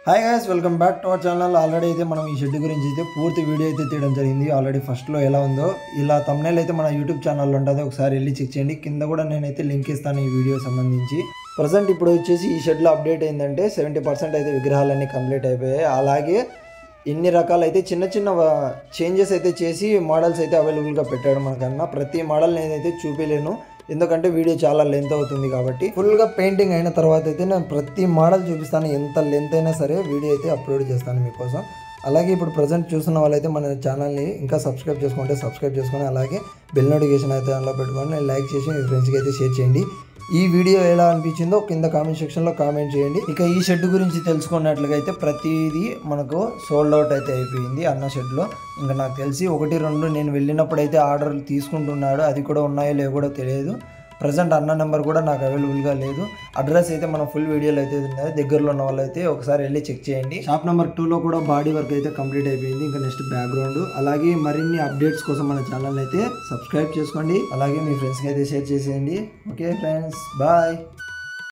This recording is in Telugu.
Hi guys, welcome back to our channel. Already అయితే మనం ఈ షెడ్ గురించి అయితే పూర్తి వీడియో అయితే తీయడం జరిగింది. ఆల్రెడీ ఫస్ట్లో ఎలా ఉందో ఇలా తమ్నైల్ అయితే మన యూట్యూబ్ ఛానల్లో ఉంటుంది, ఒకసారి వెళ్ళి చెక్ చేయండి. కింద కూడా నేనైతే లింక్ ఇస్తాను ఈ వీడియో సంబంధించి. ప్రజెంట్ ఇప్పుడు వచ్చేసి ఈ షెడ్లో అప్డేట్ ఏంటంటే 70% అయితే విగ్రహాలన్నీ కంప్లీట్ అయిపోయాయి. అలాగే ఎన్ని రకాలైతే చిన్న చిన్న చేంజెస్ అయితే చేసి మోడల్స్ అయితే అవైలబుల్గా పెట్టాడు మనకన్నా. ప్రతి మోడల్ నేనైతే చూపించలేను, ఎందుకంటే వీడియో చాలా లెంత్ అవుతుంది కాబట్టి. ఫుల్గా పెయింటింగ్ అయిన తర్వాత అయితే నేను ప్రతి మోడల్ చూపిస్తాను, ఎంత లెంత్ అయినా సరే వీడియో అయితే అప్లోడ్ చేస్తాను మీకోసం. అలాగే ఇప్పుడు ప్రజెంట్ చూస్తున్న వాళ్ళైతే మన ఛానల్ని ఇంకా సబ్స్క్రైబ్ చేసుకుంటే సబ్స్క్రైబ్ చేసుకొని అలాగే బెల్ నోటిఫికేషన్ అయితే అందులో పెట్టుకొని లైక్ చేసి మీ ఫ్రెండ్స్కి అయితే షేర్ చేయండి. ఈ వీడియో ఎలా అనిపించిందో కింద కామెంట్ సెక్షన్లో కామెంట్ చేయండి. ఇక ఈ షెడ్ గురించి తెలుసుకున్నట్లుగా అయితే ప్రతిదీ మనకు సోల్డ్ అవుట్ అయితే అయిపోయింది అన్న షెడ్లో. ఇంకా నాకు తెలిసి 1-2 నేను వెళ్ళినప్పుడు అయితే ఆర్డర్లు తీసుకుంటున్నాడు, అది కూడా ఉన్నాయో లేవో కూడా తెలియదు. ప్రజెంట్ అన్న నెంబర్ కూడా నాకు అవైలబుల్గా లేదు. అడ్రస్ అయితే మన ఫుల్ వీడియోలో అయితే ఉన్నాయి, దగ్గరలో ఉన్న వాళ్ళు అయితే ఒకసారి వెళ్ళి చెక్ చేయండి. షాప్ నెంబర్ 2లో కూడా బాడీ వర్క్ అయితే కంప్లీట్ అయిపోయింది. ఇంకా నెక్స్ట్ బ్యాక్గ్రౌండ్. అలాగే మరిన్ని అప్డేట్స్ కోసం మన ఛానల్ అయితే సబ్స్క్రైబ్ చేసుకోండి, అలాగే మీ ఫ్రెండ్స్కి అయితే షేర్ చేసేయండి. Okay friends, bye.